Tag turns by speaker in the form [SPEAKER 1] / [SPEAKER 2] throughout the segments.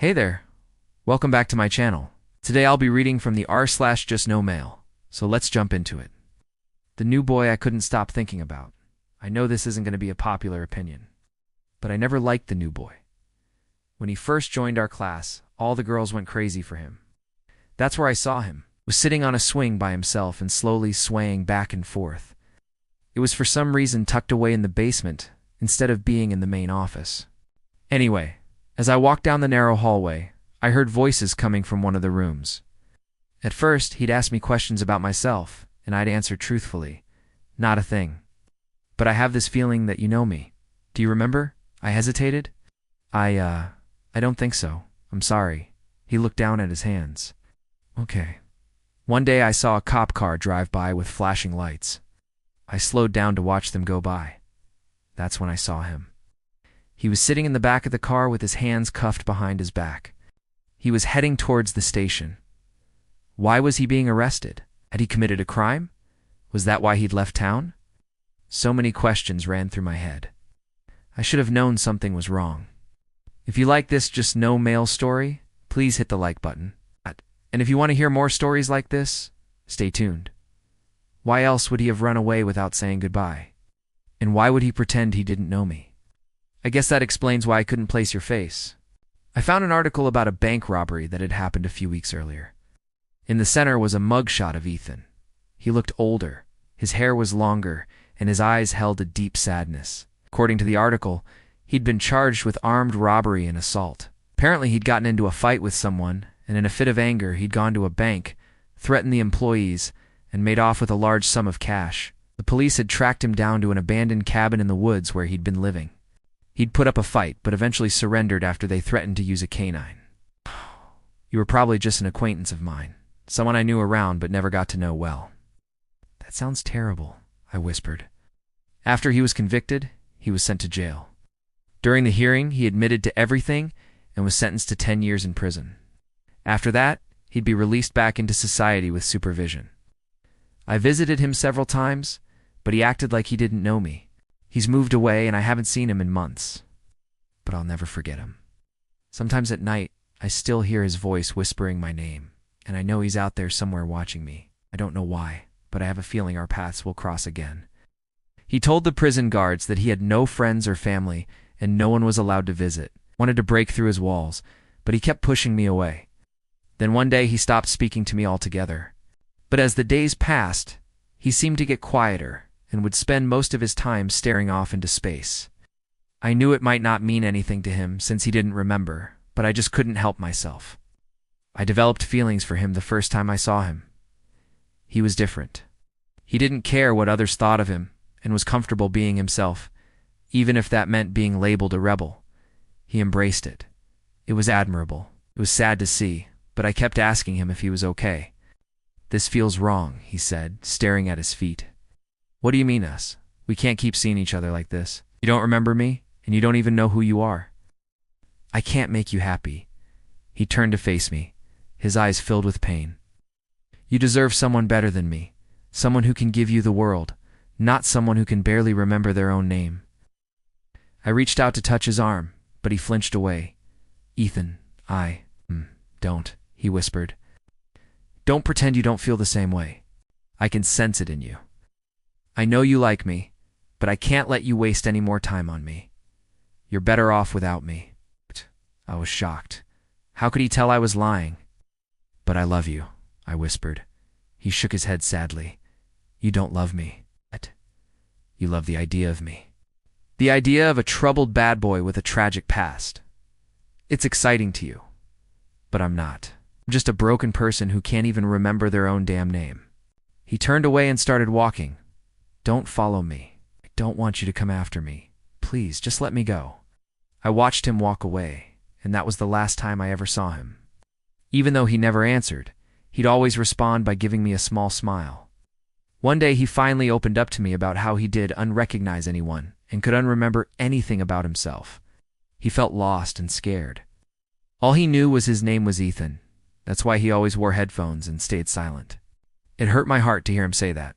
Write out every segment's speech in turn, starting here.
[SPEAKER 1] Hey there, welcome back to my channel. Today I'll be reading from the r/just no mail, so let's jump into it. The new boy I couldn't stop thinking about. I know this isn't going to be a popular opinion, but I never liked the new boy. When he first joined our class, all the girls went crazy for him. That's where I saw him, was sitting on a swing by himself and slowly swaying back and forth. It was for some reason tucked away in the basement instead of being in the main office. Anyway, as I walked down the narrow hallway, I heard voices coming from one of the rooms. At first, he'd ask me questions about myself, and I'd answer truthfully, not a thing. But I have this feeling that you know me. Do you remember? I hesitated. I don't think so. I'm sorry. He looked down at his hands. Okay. One day I saw a cop car drive by with flashing lights. I slowed down to watch them go by. That's when I saw him. He was sitting in the back of the car with his hands cuffed behind his back. He was heading towards the station. Why was he being arrested? Had he committed a crime? Was that why he'd left town? So many questions ran through my head. I should have known something was wrong. If you like this just no mail story, please hit the like button. And if you want to hear more stories like this, stay tuned. Why else would he have run away without saying goodbye? And why would he pretend he didn't know me? I guess that explains why I couldn't place your face. I found an article about a bank robbery that had happened a few weeks earlier. In the center was a mugshot of Ethan. He looked older, his hair was longer, and his eyes held a deep sadness. According to the article, he'd been charged with armed robbery and assault. Apparently he'd gotten into a fight with someone, and in a fit of anger he'd gone to a bank, threatened the employees, and made off with a large sum of cash. The police had tracked him down to an abandoned cabin in the woods where he'd been living. He'd put up a fight, but eventually surrendered after they threatened to use a canine. You were probably just an acquaintance of mine, someone I knew around but never got to know well. That sounds terrible, I whispered. After he was convicted, he was sent to jail. During the hearing, he admitted to everything and was sentenced to 10 years in prison. After that, he'd be released back into society with supervision. I visited him several times, but he acted like he didn't know me. He's moved away and I haven't seen him in months. But I'll never forget him. Sometimes at night, I still hear his voice whispering my name, and I know he's out there somewhere watching me. I don't know why, but I have a feeling our paths will cross again. He told the prison guards that he had no friends or family and no one was allowed to visit. Wanted to break through his walls, but he kept pushing me away. Then one day he stopped speaking to me altogether. But as the days passed, he seemed to get quieter and would spend most of his time staring off into space. I knew it might not mean anything to him since he didn't remember, but I just couldn't help myself. I developed feelings for him the first time I saw him. He was different. He didn't care what others thought of him and was comfortable being himself, even if that meant being labeled a rebel. He embraced it. It was admirable. It was sad to see, but I kept asking him if he was okay. This feels wrong, he said, staring at his feet. What do you mean us? We can't keep seeing each other like this. You don't remember me, and you don't even know who you are. I can't make you happy. He turned to face me, his eyes filled with pain. You deserve someone better than me, someone who can give you the world, not someone who can barely remember their own name. I reached out to touch his arm, but he flinched away. Ethan, don't, he whispered. Don't pretend you don't feel the same way. I can sense it in you. I know you like me, but I can't let you waste any more time on me. You're better off without me. I was shocked. How could he tell I was lying? But I love you, I whispered. He shook his head sadly. You don't love me. You love the idea of me. The idea of a troubled bad boy with a tragic past. It's exciting to you. But I'm not. I'm just a broken person who can't even remember their own damn name. He turned away and started walking. Don't follow me. I don't want you to come after me. Please, just let me go. I watched him walk away, and that was the last time I ever saw him. Even though he never answered, he'd always respond by giving me a small smile. One day he finally opened up to me about how he did unrecognize anyone and could unremember anything about himself. He felt lost and scared. All he knew was his name was Ethan. That's why he always wore headphones and stayed silent. It hurt my heart to hear him say that.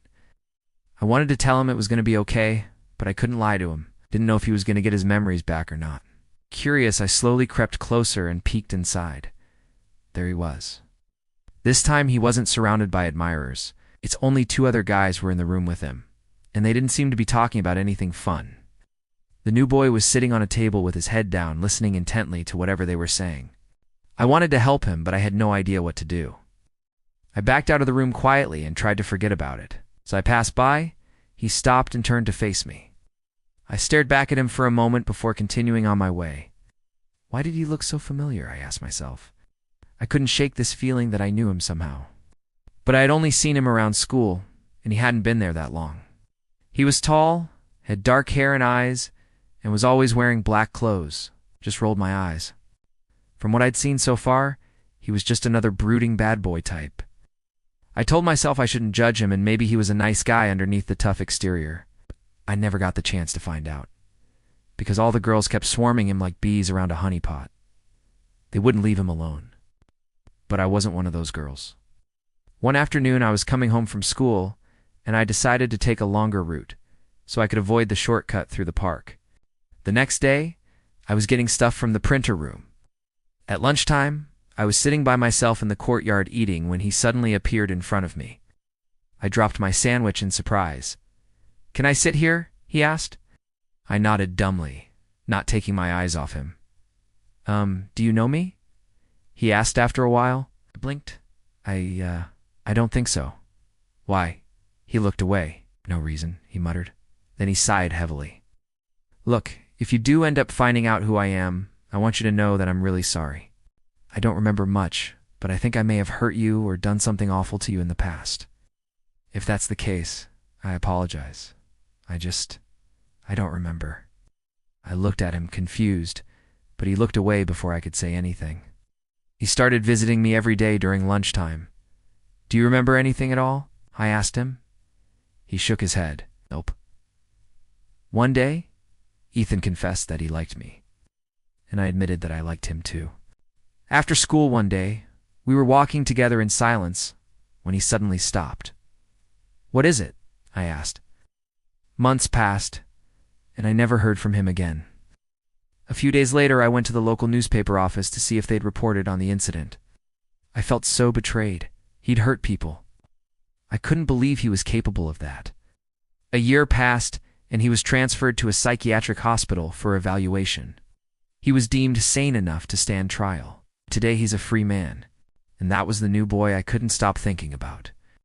[SPEAKER 1] I wanted to tell him it was going to be okay, but I couldn't lie to him. Didn't know if he was going to get his memories back or not. Curious, I slowly crept closer and peeked inside. There he was. This time he wasn't surrounded by admirers. It's only two other guys were in the room with him, and they didn't seem to be talking about anything fun. The new boy was sitting on a table with his head down, listening intently to whatever they were saying. I wanted to help him, but I had no idea what to do. I backed out of the room quietly and tried to forget about it. As I passed by, he stopped and turned to face me. I stared back at him for a moment before continuing on my way. Why did he look so familiar? I asked myself. I couldn't shake this feeling that I knew him somehow. But I had only seen him around school, and he hadn't been there that long. He was tall, had dark hair and eyes, and was always wearing black clothes. Just rolled my eyes. From what I'd seen so far, he was just another brooding bad boy type. I told myself I shouldn't judge him and maybe he was a nice guy underneath the tough exterior. I never got the chance to find out, because all the girls kept swarming him like bees around a honeypot. They wouldn't leave him alone. But I wasn't one of those girls. One afternoon I was coming home from school, and I decided to take a longer route, so I could avoid the shortcut through the park. The next day, I was getting stuff from the printer room. At lunchtime, I was sitting by myself in the courtyard eating when he suddenly appeared in front of me. I dropped my sandwich in surprise. "Can I sit here?" he asked. I nodded dumbly, not taking my eyes off him. Do you know me?" he asked after a while. I blinked. I don't think so." "Why?" He looked away. "No reason," he muttered. Then he sighed heavily. "Look, if you do end up finding out who I am, I want you to know that I'm really sorry. I don't remember much, but I think I may have hurt you or done something awful to you in the past. If that's the case, I apologize. I don't remember." I looked at him, confused, but he looked away before I could say anything. He started visiting me every day during lunchtime. "Do you remember anything at all?" I asked him. He shook his head. "Nope." One day, Ethan confessed that he liked me, and I admitted that I liked him too. After school one day, we were walking together in silence when he suddenly stopped. "What is it?" I asked. Months passed, and I never heard from him again. A few days later, I went to the local newspaper office to see if they'd reported on the incident. I felt so betrayed. He'd hurt people. I couldn't believe he was capable of that. A year passed, and he was transferred to a psychiatric hospital for evaluation. He was deemed sane enough to stand trial. Today he's a free man, and that was the new boy I couldn't stop thinking about.